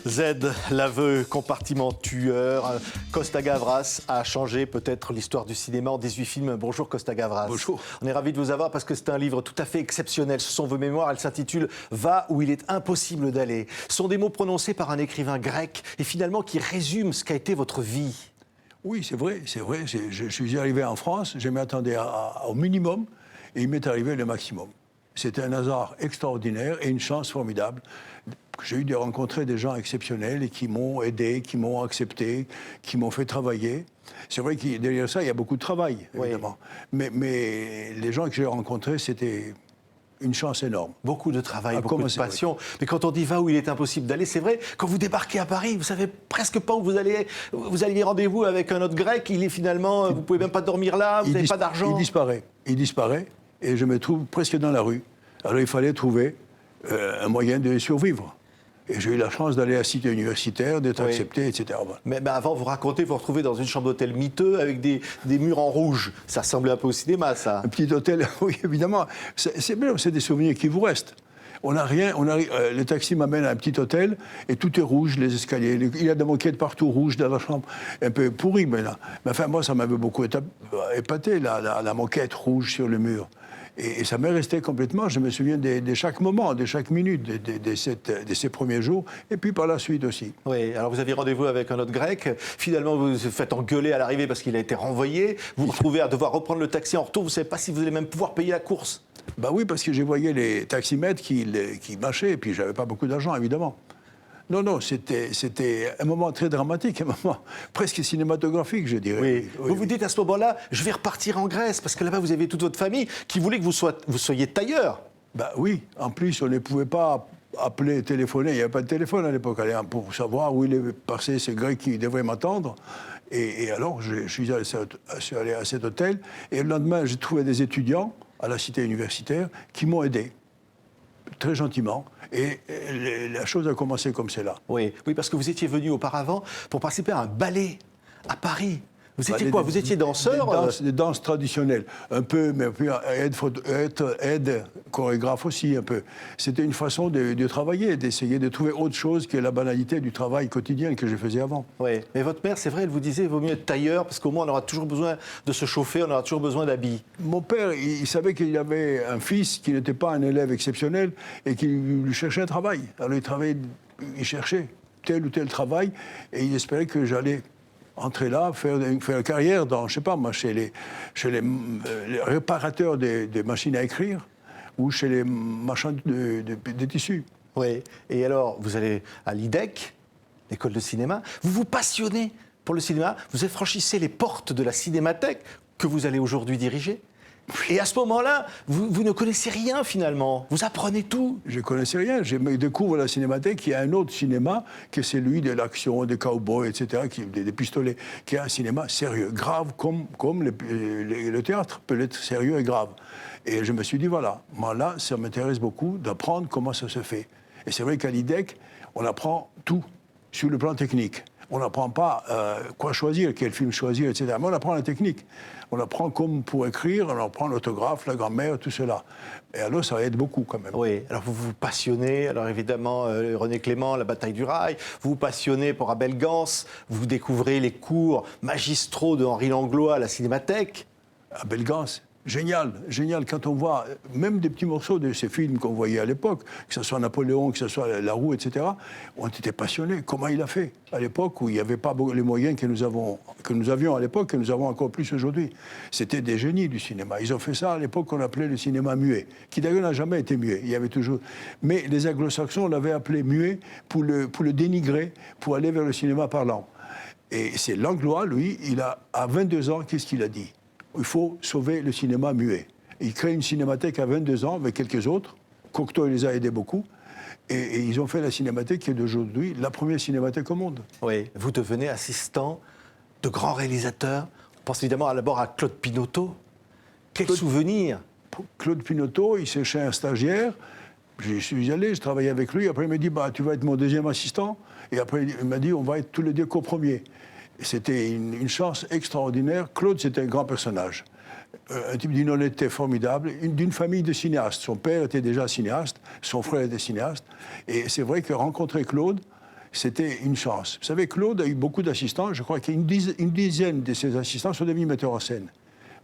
Z, l'aveu compartiment tueur. Costa Gavras a changé peut-être l'histoire du cinéma en 18 films. Bonjour Costa Gavras. Bonjour. On est ravis de vous avoir parce que c'est un livre tout à fait exceptionnel. Ce sont vos mémoires, elles s'intitulent « Va où il est impossible d'aller ». Ce sont des mots prononcés par un écrivain grec et finalement qui résument ce qu'a été votre vie. Oui, c'est vrai, c'est vrai. Je suis arrivé en France, je m'attendais au minimum et il m'est arrivé le maximum. C'était un hasard extraordinaire et une chance formidable. J'ai eu de rencontrer des gens exceptionnels et qui m'ont aidé, qui m'ont accepté, qui m'ont fait travailler. C'est vrai que derrière ça, il y a beaucoup de travail, évidemment. Oui. Mais les gens que j'ai rencontrés, c'était une chance énorme. Beaucoup de travail, beaucoup de passion. Oui. Mais quand on dit va où il est impossible d'aller, c'est vrai, quand vous débarquez à Paris, vous savez presque pas où vous allez. Vous aviez rendez-vous avec un autre grec, il est finalement, vous pouvez même pas dormir là, vous n'avez pas d'argent. Il disparaît et je me trouve presque dans la rue. Alors il fallait trouver un moyen de survivre. Et j'ai eu la chance d'aller à la cité universitaire, d'être accepté, etc. Mais avant, vous racontez, vous retrouvez dans une chambre d'hôtel miteux avec des murs en rouge. Ça ressemblait un peu au cinéma, ça. Un petit hôtel, oui, évidemment. C'est bien, c'est des souvenirs qui vous restent. On n'a rien, le taxi m'amène à un petit hôtel et tout est rouge, les escaliers. Il y a des moquettes partout rouges dans la chambre, un peu pourries, mais là. Mais enfin, moi, ça m'avait beaucoup épaté, la moquette rouge sur le mur. Et ça m'est resté complètement, je me souviens de chaque moment, de chaque minute de ces premiers jours, et puis par la suite aussi. Oui, alors vous aviez rendez-vous avec un autre grec, finalement vous vous faites engueuler à l'arrivée parce qu'il a été renvoyé, vous vous retrouvez à devoir reprendre le taxi en retour, vous ne savez pas si vous allez même pouvoir payer la course. Ben oui, parce que j'ai voyé les taximètres qui marchaient, et puis je n'avais pas beaucoup d'argent, évidemment. Non, c'était un moment très dramatique, un moment presque cinématographique, je dirais. Oui. Vous vous dites à ce moment-là, je vais repartir en Grèce, parce que là-bas, vous avez toute votre famille qui voulait que vous soyez tailleur. Ben oui, en plus, on ne pouvait pas appeler, téléphoner, il n'y avait pas de téléphone à l'époque, pour savoir où il est passé ces Grecs qui devraient m'attendre. Et alors, je suis allé à cet hôtel, et le lendemain, j'ai trouvé des étudiants à la cité universitaire qui m'ont aidé. Très gentiment. Et la chose a commencé comme c'est là. Oui, parce que vous étiez venu auparavant pour participer à un ballet à Paris. Vous étiez quoi? Vous étiez danseur? Des danses traditionnelles, un peu, mais puis aide chorégraphe aussi, un peu. C'était une façon de travailler, d'essayer de trouver autre chose que la banalité du travail quotidien que je faisais avant. Oui, mais votre mère, c'est vrai, elle vous disait, il vaut mieux être tailleur, parce qu'au moins on aura toujours besoin de se chauffer, on aura toujours besoin d'habits. Mon père, il savait qu'il y avait un fils qui n'était pas un élève exceptionnel et qui lui cherchait un travail. Alors il cherchait tel ou tel travail et il espérait que j'allais entrer là, faire une carrière dans, je sais pas moi, chez les réparateurs des machines à écrire ou chez les marchands de tissus. Oui, et alors vous allez à l'IDEC, l'école de cinéma, vous vous passionnez pour le cinéma, vous franchissez les portes de la cinémathèque que vous allez aujourd'hui diriger. Et à ce moment-là, vous ne connaissez rien finalement, vous apprenez tout. Je ne connaissais rien, je découvre la cinémathèque, il y a un autre cinéma que celui de l'action, des cow-boys, etc., des pistolets, qui est un cinéma sérieux, grave, comme le théâtre peut être sérieux et grave. Et je me suis dit, voilà, moi là, ça m'intéresse beaucoup d'apprendre comment ça se fait. Et c'est vrai qu'à l'IDEC, on apprend tout sur le plan technique. On n'apprend pas quoi choisir, quel film choisir, etc. Mais on apprend la technique. On apprend comme pour écrire, on apprend l'orthographe, la grammaire, tout cela. Et alors, ça aide beaucoup quand même. Oui, alors vous vous passionnez, alors évidemment, René Clément, la bataille du Rail, vous vous passionnez pour Abel Gance, vous découvrez les cours magistraux de Henri Langlois à la Cinémathèque. Abel Gance. Génial, génial. Quand on voit même des petits morceaux de ces films qu'on voyait à l'époque, que ce soit Napoléon, que ce soit La Roue, etc., on était passionnés. Comment il a fait à l'époque où il n'y avait pas les moyens que nous avions à l'époque, que nous avons encore plus aujourd'hui. C'était des génies du cinéma. Ils ont fait ça à l'époque qu'on appelait le cinéma muet, qui d'ailleurs n'a jamais été muet. Il y avait toujours. Mais les Anglo-Saxons l'avaient appelé muet pour le dénigrer, pour aller vers le cinéma parlant. Et c'est Langlois, lui, à 22 ans, qu'est-ce qu'il a dit? Il faut sauver le cinéma muet. Il crée une cinémathèque à 22 ans avec quelques autres. Cocteau les a aidés beaucoup. Et ils ont fait la cinémathèque qui est d'aujourd'hui la première cinémathèque au monde. Oui, vous devenez assistant de grands réalisateurs. On pense évidemment d'abord à Claude Pinoteau. Quel souvenir! Claude Pinoteau, il cherchait un stagiaire. Je suis allé, je travaillais avec lui. Après, il m'a dit, tu vas être mon deuxième assistant. Et après, il m'a dit, on va être tous les deux co-premiers. C'était une chance extraordinaire. Claude, c'était un grand personnage. Un type d'une honnêteté formidable, d'une famille de cinéastes. Son père était déjà cinéaste, son frère était cinéaste. Et c'est vrai que rencontrer Claude, c'était une chance. Vous savez, Claude a eu beaucoup d'assistants. Je crois qu'une dizaine de ses assistants sont devenus metteurs en scène.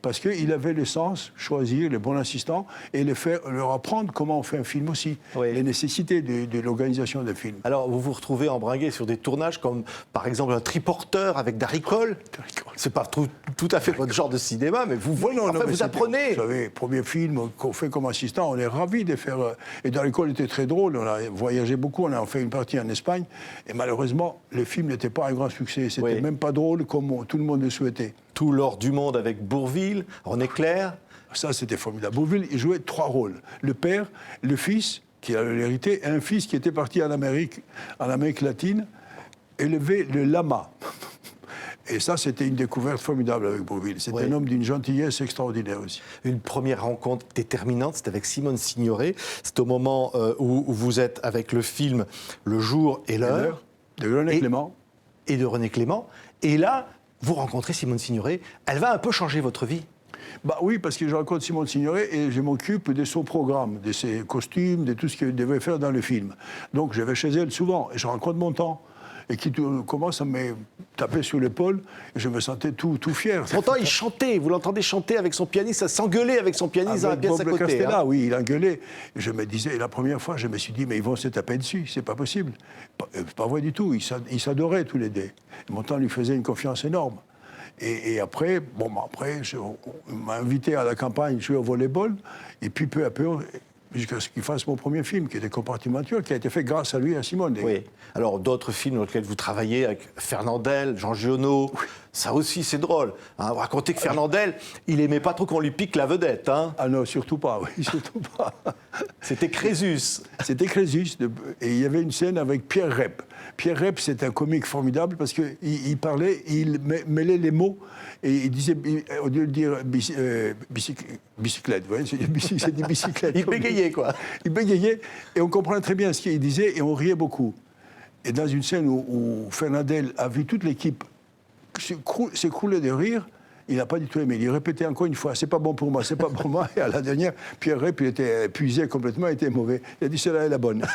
Parce qu'il avait le sens, choisir les bons assistants et leur apprendre comment on fait un film aussi, Oui. les nécessités de l'organisation d'un film. Alors, vous vous retrouvez embringué sur des tournages comme, par exemple, un triporteur avec Darry Cole. C'est pas tout à fait votre genre de cinéma, mais vous voyez, Non, mais vous apprenez. Vous savez, premier film qu'on fait comme assistant, on est ravis de faire. Et dans l'école, était très drôle. On a voyagé beaucoup, on a fait une partie en Espagne. Et malheureusement, le film n'était pas un grand succès. C'était même pas drôle comme tout le monde le souhaitait. Tout l'or du monde avec Bourvil, René Clair. Ça, c'était formidable. Bourvil, il jouait 3 rôles. Le père, le fils, qui a l'hérité, et un fils qui était parti en Amérique latine, élever le lama. Et ça, c'était une découverte formidable avec Bourvil. C'était un homme d'une gentillesse extraordinaire aussi. Une première rencontre déterminante, c'est avec Simone Signoret. C'est au moment où vous êtes avec le film Le jour et l'heure. De René Clément. Et de René Clément. Et là, vous rencontrez Simone Signoret. Elle va un peu changer votre vie. Bah oui, parce que je rencontre Simone Signoret et je m'occupe de son programme, de ses costumes, de tout ce qu'elle devait faire dans le film. Donc je vais chez elle souvent et je rencontre mon temps. Et qui commence à me taper sur l'épaule, et je me sentais tout fier. Pourtant, il chantait, vous l'entendez chanter avec son pianiste, à s'engueuler avec son pianiste dans la pièce à côté. Castella, oui, il engueulait. Et je me disais, la première fois, je me suis dit, mais ils vont se taper dessus, c'est pas possible. Pas vrai du tout, ils s'adoraient tous les deux. Et mon temps lui faisait une confiance énorme. Et après, on m'a invité à la campagne jouer au volleyball, et puis peu à peu, jusqu'à ce qu'il fasse mon premier film, qui était Compartimenture, qui a été fait grâce à lui et à Simone. Oui. Alors, d'autres films dans lesquels vous travaillez, avec Fernandel, Jean Giono, ça aussi, c'est drôle. Hein, vous racontez que Fernandel, il aimait pas trop qu'on lui pique la vedette. Hein. Ah non, surtout pas, oui, surtout pas. C'était Crésus. C'était Crésus, et il y avait une scène avec Pierre Rep. Pierre Rep, c'est un comique formidable, parce qu'il parlait, il mêlait les mots, et il disait, au lieu de dire bicyclette, vous voyez, c'est des bicyclettes. Il bégayait, quoi. Il bégayait, et on comprenait très bien ce qu'il disait, et on riait beaucoup. Et dans une scène où Fernandel a vu toute l'équipe s'écrouler de rire, il n'a pas du tout aimé. Il répétait encore une fois, c'est pas bon pour moi, c'est pas bon pour moi. Et à la dernière, Pierre Rep, il était épuisé complètement, il était mauvais. Il a dit, celle-là est la bonne.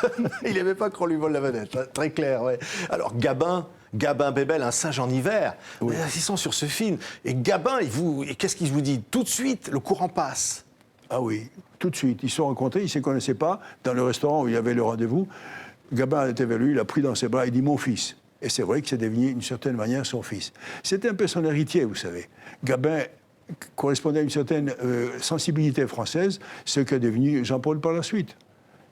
Il n'aimait pas qu'on lui vole la vedette, hein, très clair, ouais. Alors, Gabin Bébel, un singe en hiver, oui. Ils sont sur ce film. Et Gabin, qu'est-ce qu'il vous dit? Tout de suite, le courant passe. Ah oui, tout de suite. Ils se sont rencontrés, ils ne se connaissaient pas. Dans le restaurant où il y avait le rendez-vous, Gabin était vers lui, il l'a pris dans ses bras, il dit, mon fils. Et c'est vrai que c'est devenu, d'une certaine manière, son fils. C'était un peu son héritier, vous savez. Gabin correspondait à une certaine sensibilité française, ce qu'est devenu Jean-Paul par la suite.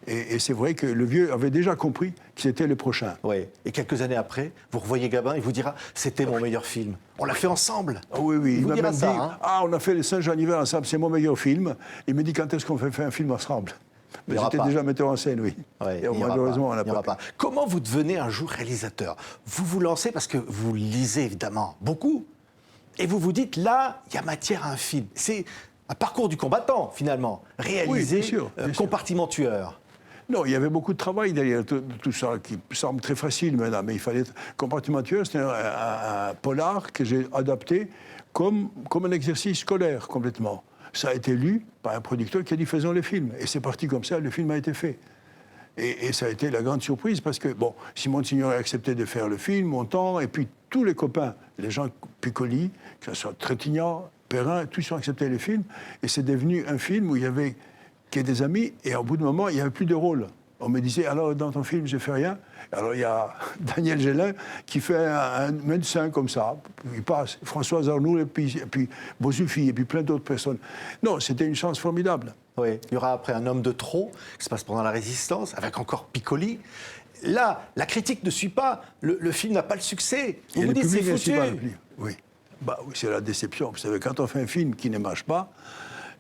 Et c'est vrai que le vieux avait déjà compris que c'était le prochain. Oui. Et quelques années après, vous revoyez Gabin, il vous dira « c'était mon meilleur film ». On l'a fait ensemble. Ah oui, oui. Il vous dira même ça. Dit, hein. Ah, on a fait Les Singes en hiver ensemble, c'est mon meilleur film. Il me dit quand est-ce qu'on fait un film ensemble. Mais j'étais déjà metteur en scène, oui. Ouais, et malheureusement, on n'a pas. Comment vous devenez un jour réalisateur? Vous vous lancez parce que vous lisez évidemment beaucoup. Et vous vous dites, là, il y a matière à un film. C'est un parcours du combattant, finalement. Réalisé, oui, bien sûr. Compartiment tueur. Non, il y avait beaucoup de travail derrière tout ça, qui semble très facile maintenant, mais il fallait... Compartiment tueur, c'était un polar que j'ai adapté comme un exercice scolaire, complètement. Ça a été lu par un producteur qui a dit, faisons le film. Et c'est parti comme ça, le film a été fait. Et ça a été la grande surprise, parce que, bon, Simone Signoret a accepté de faire le film, mon temps, et puis tous les copains, les gens Piccoli, que ce soit Trintignant, Perrin, tous ont accepté le film, et c'est devenu un film où il y avait des amis, et au bout d'un moment, il n'y avait plus de rôle. On me disait, alors, dans ton film, je ne fais rien. Alors, il y a Daniel Gélin qui fait un médecin comme ça. Il passe. Françoise Arnould, et puis Bozufi, et puis plein d'autres personnes. Non, c'était une chance formidable. Oui, il y aura après Un homme de trop, qui se passe pendant la Résistance, avec encore Piccoli. Là, la critique ne suit pas. Le film n'a pas le succès. Vous vous dites, c'est foutu. Oui. Bah, oui, c'est la déception. Vous savez, quand on fait un film qui ne marche pas,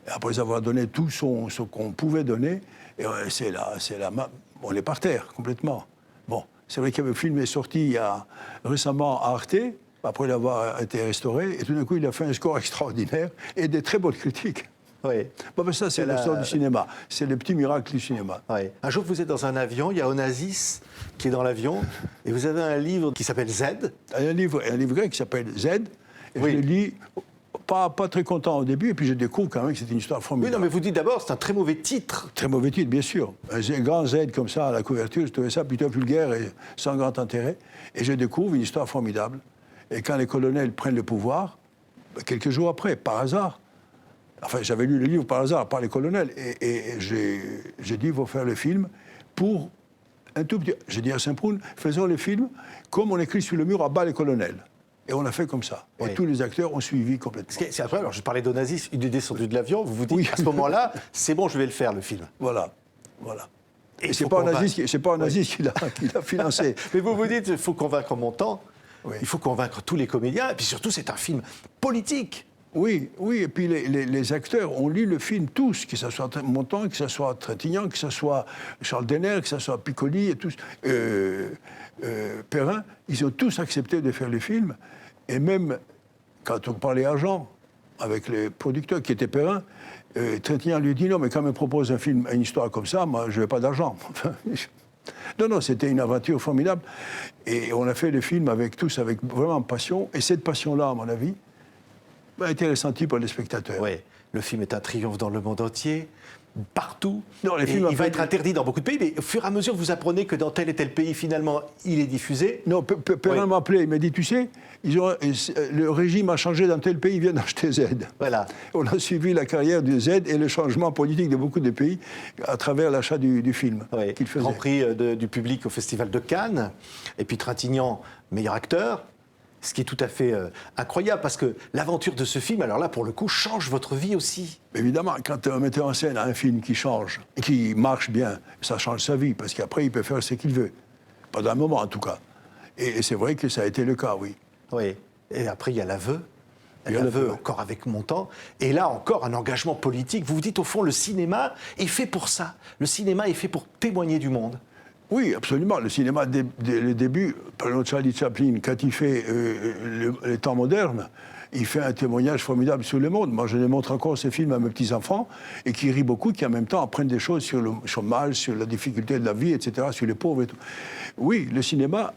après avoir donné tout ce qu'on pouvait donner, et on est par terre, complètement. Bon, c'est vrai que le film est sorti récemment à Arte, après l'avoir été restauré, et tout d'un coup, il a fait un score extraordinaire et des très bonnes critiques. Oui. Bon, ben ça, c'est l'histoire du cinéma. C'est le petit miracle du cinéma. Oui. Un jour, vous êtes dans un avion, il y a Onassis qui est dans l'avion, et vous avez un livre qui s'appelle Z. Un livre grec qui s'appelle Z, et oui. je le lis pas très content au début, et puis je découvre quand même que c'est une histoire Oui, formidable. non, mais vous dites d'abord, c'est un très mauvais titre. Très mauvais titre, bien sûr. Un grand Z comme ça à la couverture, je trouvais ça plutôt vulgaire et sans grand intérêt. Et je découvre une histoire formidable. Et quand les colonels prennent le pouvoir, quelques jours après, par hasard, enfin j'avais lu le livre par hasard, par les colonels, et j'ai dit, il faut faire le film pour un tout petit... J'ai dit à Saint-Proun, faisons le film comme on écrit sur le mur, à bas les colonels. Et on a fait comme ça. Oui. Et tous les acteurs ont suivi complètement. C'est après, alors je parlais d'Onassis, une idée descendue de l'avion, vous vous dites, Oui. à ce moment-là, c'est bon, je vais le faire, le film. Voilà, voilà. Et Et il c'est faut pas convaincre. Onassis qui l'a financé. Mais vous vous dites, il faut convaincre Montand, Oui. il faut convaincre tous les comédiens, et puis surtout, c'est un film politique. Oui, oui, et puis les acteurs ont lu le film tous, que ce soit Montand, que ce soit Trintignant, que ce soit Charles Denner, que ce soit Piccoli, et tous, Perrin, ils ont tous accepté de faire le film. Et même quand on parlait argent avec les producteurs qui étaient Perrin, Trintignant lui dit non, mais quand on me propose un film, une histoire comme ça, moi je n'ai pas d'argent. Non, non, c'était une aventure formidable. Et on a fait le film avec tous, avec vraiment passion. Et cette passion-là, à mon avis, a été ressentie par les spectateurs. Oui, le film est un triomphe dans le monde entier, partout. Non, les Et films il va après- être interdit dans beaucoup de pays, mais au fur et à mesure, vous apprenez que dans tel et tel pays, finalement, il est diffusé. Non, Perrin Oui. m'a appelé, il m'a dit, tu sais, le régime a changé dans tel pays, ils viennent d'acheter Z. Voilà. On a suivi la carrière du Z et le changement politique de beaucoup de pays à travers l'achat du film Oui. qu'il faisait. Grand prix du public au Festival de Cannes. Et puis Trintignant, meilleur acteur. Ce qui est tout à fait incroyable, parce que l'aventure de ce film, alors là, pour le coup, change votre vie aussi. Évidemment, quand un metteur en scène a un film qui change, et qui marche bien, ça change sa vie, parce qu'après, il peut faire ce qu'il veut. Pendant un moment, en tout cas. Et c'est vrai que ça a été le cas, oui. Oui. Et après, il y a l'aveu. Il y a L'aveu l'aveu. encore avec Montand. Et là encore, un engagement politique. Vous vous dites, au fond, le cinéma est fait pour ça. Le cinéma est fait pour témoigner du monde. Oui, absolument. Le cinéma, dès le début, par exemple, Charlie Chaplin, quand il fait les temps modernes, il fait un témoignage formidable sur le monde. Moi, je les montre encore ces films à mes petits-enfants, et qui rient beaucoup, qui en même temps apprennent des choses sur le chômage, sur la difficulté de la vie, etc., sur les pauvres et tout. Oui, le cinéma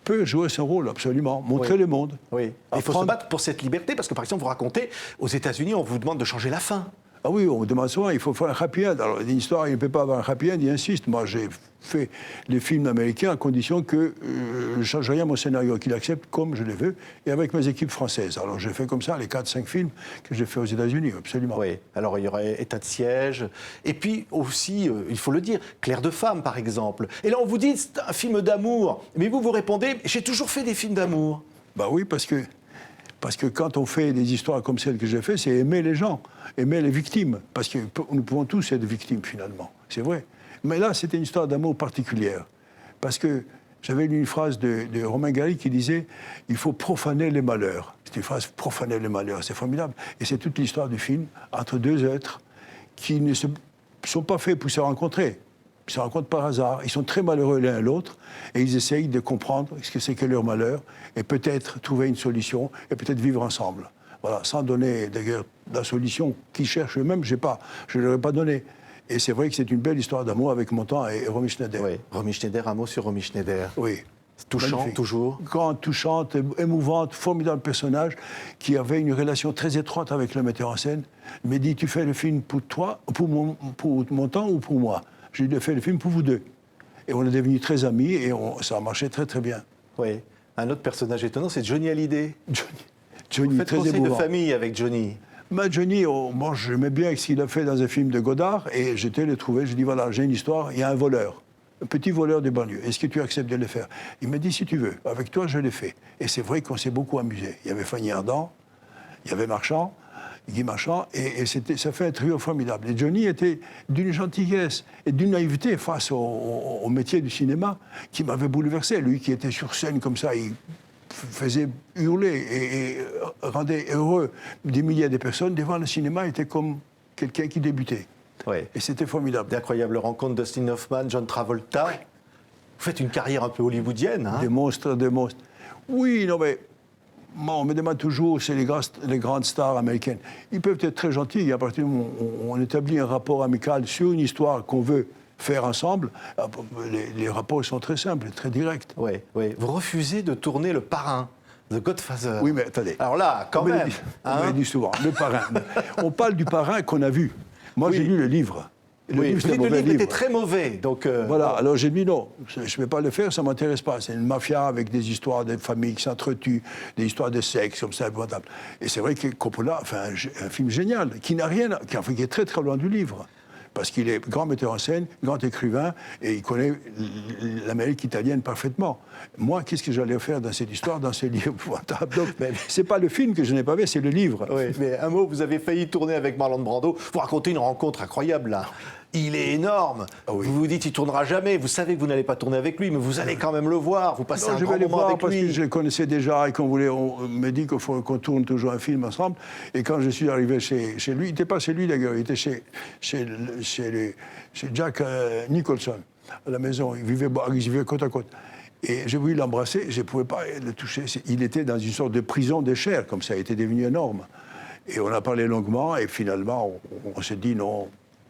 peut jouer son rôle, absolument. Montrer Oui. le monde. Oui. Et il faut se Apprendre- battre pour cette liberté, parce que par exemple, vous racontez, aux États-Unis, on vous demande de changer la fin. Ah oui, on me demande souvent, il faut faire un happy end. Alors, une histoire, il ne peut pas avoir un happy end, il insiste. Moi, j'ai fait les films américains à condition que je ne change rien à mon scénario, qu'il accepte comme je le veux, et avec mes équipes françaises. Alors, j'ai fait comme ça les 4-5 films que j'ai fait aux États-Unis, absolument. Oui, alors il y aurait État de siège, et puis aussi, il faut le dire, Clair de femme, par exemple. Et là, on vous dit, c'est un film d'amour, mais vous répondez, j'ai toujours fait des films d'amour. Bah oui, parce que quand on fait des histoires comme celles que j'ai fait, c'est aimer les gens, aimer les victimes, parce que nous pouvons tous être victimes, finalement. C'est vrai. Mais là, c'était une histoire d'amour particulière, parce que j'avais lu une phrase de Romain Gary qui disait « Il faut profaner les malheurs ». C'est une phrase « profaner les malheurs », c'est formidable. Et c'est toute l'histoire du film, entre deux êtres qui ne sont pas faits pour se rencontrer. Ils se rencontrent par hasard, ils sont très malheureux l'un et l'autre, et ils essayent de comprendre ce que c'est que leur malheur, et peut-être trouver une solution, et peut-être vivre ensemble. Voilà, sans donner d'ailleurs la solution qu'ils cherchent eux-mêmes, je ne leur ai pas donné. Et c'est vrai que c'est une belle histoire d'amour avec Montand et Romy Schneider. Oui, Romy Schneider, un mot sur Romy Schneider. Oui. C'est touchant, Magnifique. toujours. Grande, touchante, émouvante, formidable personnage, qui avait une relation très étroite avec le metteur en scène. Il m'a dit, tu fais le film pour toi, pour Montand ou pour moi? J'ai dit, fait le film pour vous deux. Et on est devenus très amis et ça a marché très très bien. Oui. Un autre personnage étonnant, c'est Johnny Hallyday. Johnny, Faites très conseil de émouvant. famille avec Johnny. Mais Johnny, moi j'aimais bien ce qu'il a fait dans un film de Godard et j'étais le trouver. Je dis voilà, j'ai une histoire, il y a un voleur, un petit voleur de banlieue. Est-ce que tu acceptes de le faire? Il m'a dit si tu veux, avec toi je l'ai fait. Et c'est vrai qu'on s'est beaucoup amusé. Il y avait Fanny Ardant, il y avait Marchand, Guy Marchand, et ça fait un trio formidable. Et Johnny était d'une gentillesse et d'une naïveté face au métier du cinéma qui m'avait bouleversé. Lui qui était sur scène comme ça, il faisait hurler et rendait heureux des milliers de personnes devant le cinéma, était comme quelqu'un qui débutait. Oui. Et c'était formidable. D'incroyables rencontres, Dustin Hoffman, John Travolta. Vous faites une carrière un peu hollywoodienne, hein? Des monstres, des monstres. Oui, non mais, moi, on me demande toujours, c'est les grandes stars américaines. Ils peuvent être très gentils, à partir du moment où on établit un rapport amical sur une histoire qu'on veut faire ensemble, les rapports sont très simples, très directs. Oui, oui. Vous refusez de tourner Le Parrain The Godfather. Oui, mais attendez. Alors là, quand même. On me l'a dit souvent, le parrain. On parle du parrain qu'on a vu. Moi, j'ai lu le livre. Le livre, c'était un mauvais livre. Était très mauvais. Donc, voilà, alors j'ai dit non, je ne vais pas le faire, ça ne m'intéresse pas. C'est une mafia avec des histoires de familles qui s'entretuent, des histoires de sexe, comme ça, épouvantable. Et c'est vrai que Coppola fait un film génial, qui n'a rien, qui est très très loin du livre. Parce qu'il est grand metteur en scène, grand écrivain, et il connaît l'Amérique italienne parfaitement. Moi, qu'est-ce que j'allais faire dans cette histoire, dans ces livres épouvantables? Donc, c'est pas le film que je n'ai pas vu, c'est le livre. Oui, mais un mot, vous avez failli tourner avec Marlon Brando. Vous racontez une rencontre incroyable, là. Il est énorme. Ah oui. Vous vous dites, il ne tournera jamais. Vous savez que vous n'allez pas tourner avec lui, mais vous allez quand même le voir. Vous passez un grand moment avec parce lui. Que je le connaissais déjà et on me dit qu'il faut qu'on tourne toujours un film ensemble. Et quand je suis arrivé chez lui, il n'était pas chez lui d'ailleurs, il était chez Jack Nicholson, à la maison. Ils vivaient côte à côte. Et j'ai voulu l'embrasser, je ne pouvais pas le toucher. Il était dans une sorte de prison des chairs, comme ça, il était devenu énorme. Et on a parlé longuement, et finalement, on s'est dit non,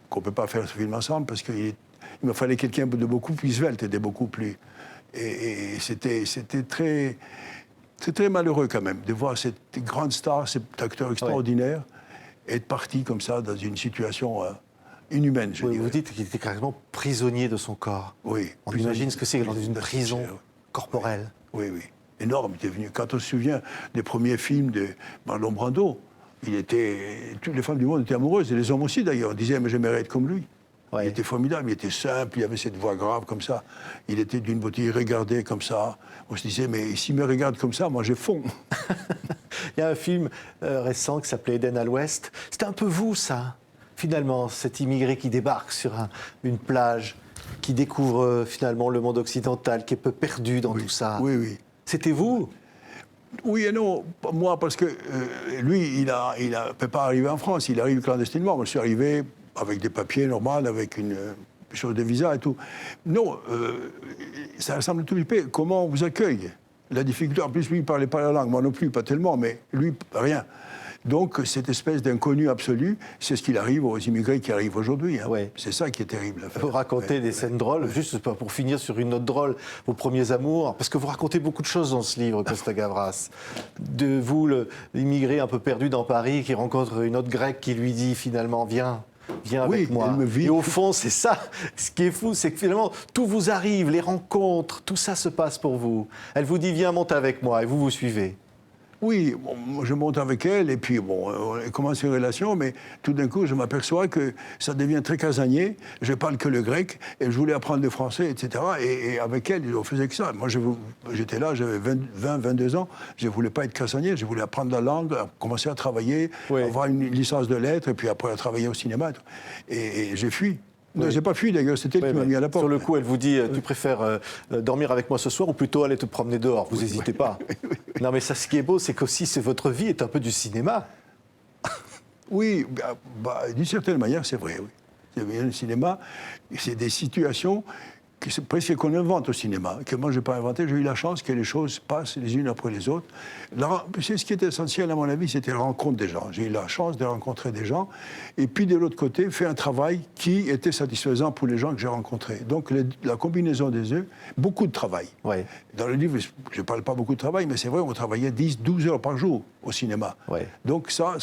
qu'on ne peut pas faire ce film ensemble, parce qu'il me fallait quelqu'un de beaucoup plus svelte, de beaucoup plus... Et c'était très malheureux quand même, de voir cette grande star, cet acteur extraordinaire, être parti comme ça, dans une situation inhumaine, je dirais. Vous dites qu'il était carrément prisonnier de son corps. Oui. On imagine ce que c'est dans une prison corporelle. Oui, oui. Énorme, il est venu. Quand on se souvient des premiers films de Marlon Brando, toutes les femmes du monde étaient amoureuses, et les hommes aussi d'ailleurs. On disait, mais j'aimerais être comme lui. Ouais. Il était formidable, il était simple, il avait cette voix grave comme ça. Il était d'une beauté, il regardait comme ça. On se disait, mais s'il me regarde comme ça, moi je fonds. Il y a un film récent qui s'appelait Eden à l'Ouest. C'était un peu vous, ça, finalement, cet immigré qui débarque sur une plage, qui découvre finalement le monde occidental, qui est peu perdu dans tout ça. Oui, oui. C'était vous? Oui et non. Moi, parce que lui, il ne peut pas arriver en France. Il arrive clandestinement. Moi, je suis arrivé avec des papiers normaux, avec une chose de visa et tout. Non, ça ressemble tout le pays. Comment on vous accueille? La difficulté, en plus, lui, il ne parlait pas la langue. Moi non plus, pas tellement, mais lui, rien. Donc, cette espèce d'inconnu absolu, c'est ce qu'il arrive aux immigrés qui arrivent aujourd'hui. Hein. Ouais. C'est ça qui est terrible. Vous racontez des scènes drôles, juste pour finir sur une note drôle, vos premiers amours, parce que vous racontez beaucoup de choses dans ce livre, Costa Gavras. De vous, l'immigré un peu perdu dans Paris, qui rencontre une autre grecque qui lui dit finalement, viens avec moi. Et au fond, c'est ça. Ce qui est fou, c'est que finalement, tout vous arrive, les rencontres, tout ça se passe pour vous. Elle vous dit, viens, monte avec moi, et vous suivez. Oui, bon, je monte avec elle, et puis bon, on commence une relation, mais tout d'un coup, je m'aperçois que ça devient très casanier. Je parle que le grec, et je voulais apprendre le français, etc. Et avec elle, on faisait que ça. Moi, j'étais là, j'avais 22 ans, je ne voulais pas être casanier, je voulais apprendre la langue, commencer à travailler, avoir une licence de lettres, et puis après, à travailler au cinéma. Et j'ai fui. Non, j'ai pas fui d'ailleurs, c'était elle qui m'a mis à la porte. Sur le coup, elle vous dit, tu préfères dormir avec moi ce soir ou plutôt aller te promener dehors? Vous n'hésitez pas. Non mais ça, ce qui est beau, c'est qu'aussi votre vie est un peu du cinéma. Oui, d'une certaine manière, c'est vrai, oui. Le cinéma, c'est des situations c'est presque qu'on invente au cinéma, que moi je n'ai pas inventé. J'ai eu la chance que les choses passent les unes après les autres. C'est ce qui est essentiel à mon avis, c'était la rencontre des gens. J'ai eu la chance de rencontrer des gens, et puis de l'autre côté, faire un travail qui était satisfaisant pour les gens que j'ai rencontrés. Donc la combinaison des deux, beaucoup de travail. Ouais. Dans le livre, je ne parle pas beaucoup de travail, mais c'est vrai, on travaillait 10-12 heures par jour au cinéma. Ouais. Donc ça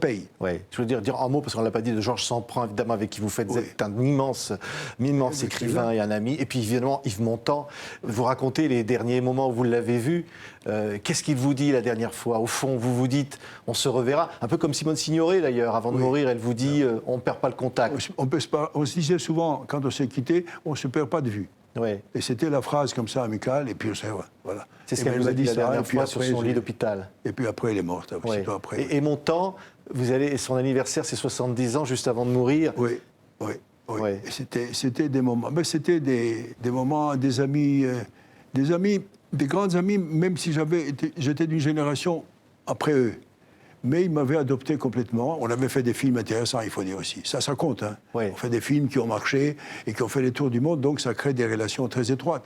paye. Ouais. Je veux dire un mot, parce qu'on ne l'a pas dit, de Georges Semprin, évidemment, avec qui vous faites un immense écrivain et un ami. Et puis évidemment, Yves Montand, vous racontez les derniers moments où vous l'avez vu. Qu'est-ce qu'il vous dit la dernière fois? Au fond, vous vous dites, on se reverra. Un peu comme Simone Signoret, d'ailleurs. Avant de mourir, elle vous dit, on ne perd pas le contact. On se disait souvent, quand on s'est quitté, on ne se perd pas de vue. Ouais. Et c'était la phrase comme ça, amicale, et puis voilà. C'est ce qu'elle vous a dit la dernière fois sur son lit d'hôpital. Et puis après, elle est morte. Ouais. Après. Et Montand, son anniversaire, c'est 70 ans, juste avant de mourir. Oui. Ouais. C'était des moments. Mais c'était des moments, des amis, des grands amis, même si j'étais d'une génération après eux. Mais ils m'avaient adopté complètement. On avait fait des films intéressants, il faut dire aussi. Ça compte. Hein. Ouais. On fait des films qui ont marché et qui ont fait les tours du monde, donc ça crée des relations très étroites.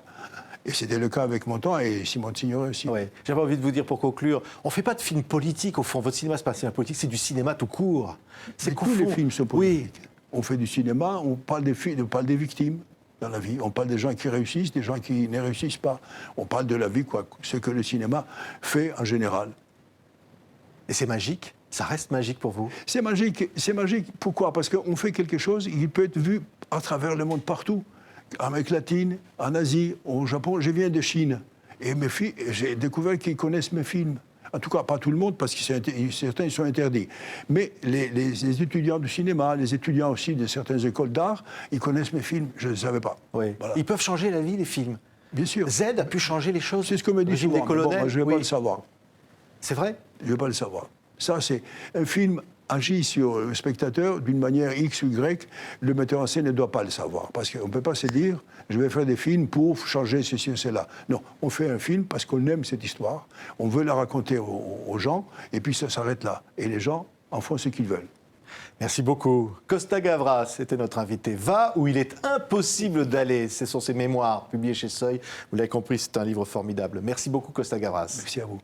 Et c'était le cas avec Montand et Simone Signoret aussi. Ouais. J'avais envie de vous dire, pour conclure, on ne fait pas de films politiques, au fond. Votre cinéma, ce n'est pas un cinéma politique, c'est du cinéma tout court. Tous les films sont politiques. Oui. On fait du cinéma, on parle des victimes. dans la vie. On parle des gens qui réussissent, des gens qui ne réussissent pas. On parle de la vie, quoi, ce que le cinéma fait en général. Et c'est magique? Ça reste magique pour vous? C'est magique. C'est magique. Pourquoi? Parce qu'on fait quelque chose, il peut être vu à travers le monde partout. En Amérique latine, en Asie, au Japon. Je viens de Chine. Et j'ai découvert qu'ils connaissent mes films. En tout cas, pas tout le monde, parce que certains ils sont interdits. Mais les étudiants du cinéma, les étudiants aussi de certaines écoles d'art, ils connaissent mes films. Je ne le savais pas. Oui. Voilà. Ils peuvent changer la vie, les films. Bien sûr. Z a pu changer les choses. C'est ce que me dit souvent. Des colonels, moi, je ne vais oui. pas le savoir. C'est vrai? Je ne vais pas le savoir. Ça, c'est un film agit sur le spectateur d'une manière X ou Y. Le metteur en scène ne doit pas le savoir. Parce qu'on ne peut pas se dire, je vais faire des films pour changer ceci ou cela. Non, on fait un film parce qu'on aime cette histoire. On veut la raconter aux gens. Et puis ça s'arrête là. Et les gens en font ce qu'ils veulent. Merci beaucoup. Costa Gavras était notre invité. Va où il est impossible d'aller. Ce sont ses mémoires publiés chez Seuil. Vous l'avez compris, c'est un livre formidable. Merci beaucoup, Costa Gavras. Merci à vous.